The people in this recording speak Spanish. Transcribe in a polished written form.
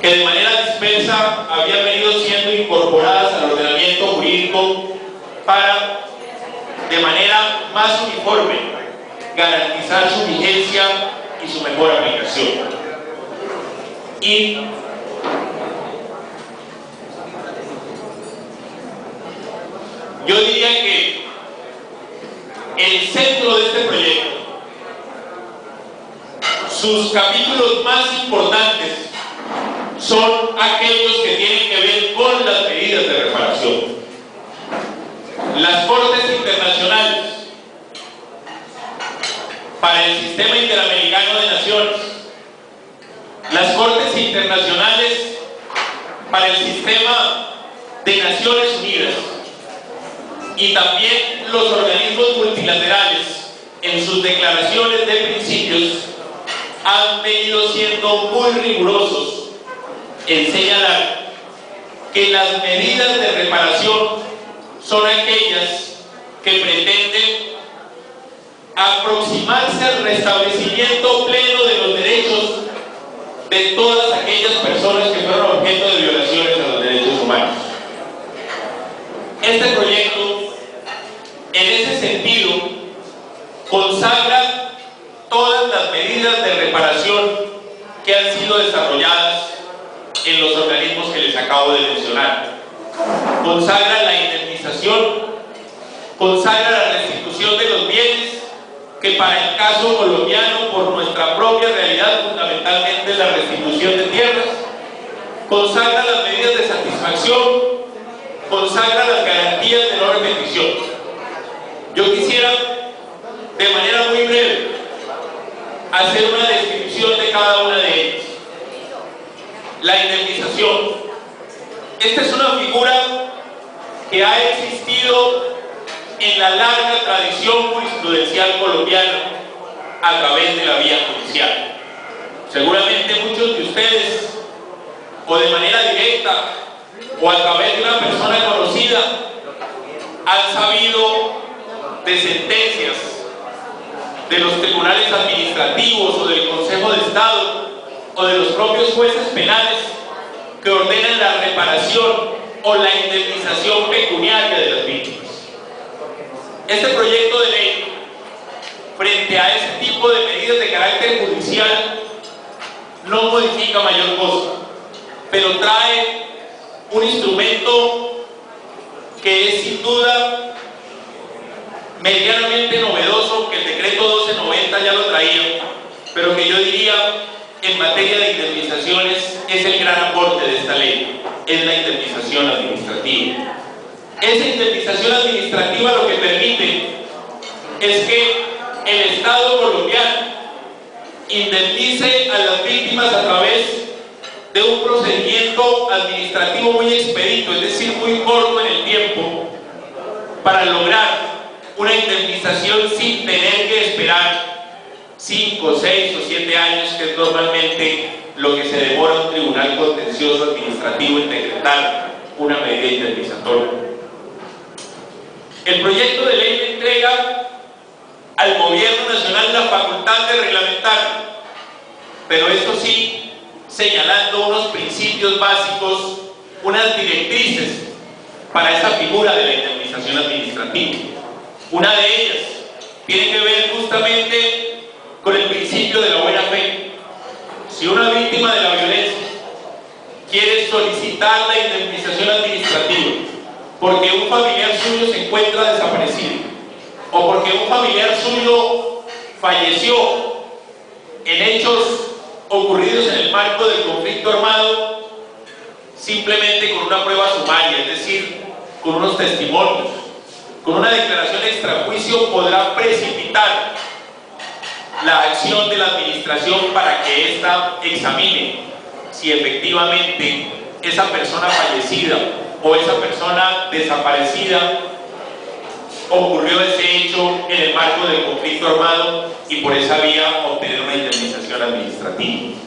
que de manera dispersa habían venido siendo incorporadas al ordenamiento jurídico para, de manera más uniforme, garantizar su vigencia y su mejor aplicación. Y yo diría que el centro de este proyecto, sus capítulos más importantes, son aquellos que tienen que ver con las medidas de reparación. Las Cortes Internacionales para el Sistema Interamericano de Naciones, las Cortes Internacionales para el Sistema de Naciones Unidas y también los organismos multilaterales en sus declaraciones de principios han venido siendo muy rigurosos en señalar que las medidas de reparación son aquellas que pretenden aproximarse al restablecimiento pleno de los derechos de todas aquellas personas que fueron objeto de violaciones a los derechos humanos. Este proyecto, en ese sentido, consagra todas las medidas de reparación que han sido desarrolladas en los organismos que les acabo de mencionar. Consagra la indemnización, consagra la restitución de los bienes, que para el caso colombiano, por nuestra propia realidad, fundamentalmente la restitución de tierras, consagra las medidas de satisfacción, consagra las garantías de no repetición. Yo quisiera, de manera muy breve, hacer una descripción de cada una de ellas. La indemnización. Esta es una figura que ha existido en la larga tradición jurisprudencial colombiana a través de la vía judicial. Seguramente muchos de ustedes, o de manera directa, o a través de una persona conocida, han sabido de sentencias de los tribunales administrativos o del Consejo de Estado o de los propios jueces penales que ordenan la reparación o la indemnización pecuniaria de las víctimas. Este proyecto de ley, frente a ese tipo de medidas de carácter judicial, no modifica mayor cosa, pero trae un instrumento que es sin duda medianamente novedoso, que el decreto 1290 ya lo traía, pero que yo diría en materia de indemnizaciones es el gran aporte de esta ley, es la indemnización administrativa. Esa indemnización administrativa lo que permite es que el Estado colombiano indemnice a las víctimas a través de un procedimiento administrativo muy expedito, es decir, muy corto en el tiempo, para lograr una indemnización sin tener que esperar 5, 6 o 7 años, que es normalmente lo que se demora un tribunal contencioso administrativo en decretar una medida indemnizatoria. El proyecto de ley le entrega al Gobierno Nacional la facultad de reglamentar, pero esto sí, señalando unos principios básicos, unas directrices para esa figura de la indemnización administrativa. Una de ellas tiene que ver justamente con el principio de la buena fe. Si una víctima de la violencia quiere solicitar la indemnización administrativa porque un familiar suyo se encuentra desaparecido o porque un familiar suyo falleció en hechos ocurridos en el marco del conflicto armado, simplemente con una prueba sumaria, es decir, con unos testimonios, con una declaración extrajuicio, podrá precipitar la acción de la administración para que ésta examine si efectivamente esa persona fallecida o esa persona desaparecida ocurrió ese hecho en el marco del conflicto armado y por esa vía obtener una indemnización administrativa.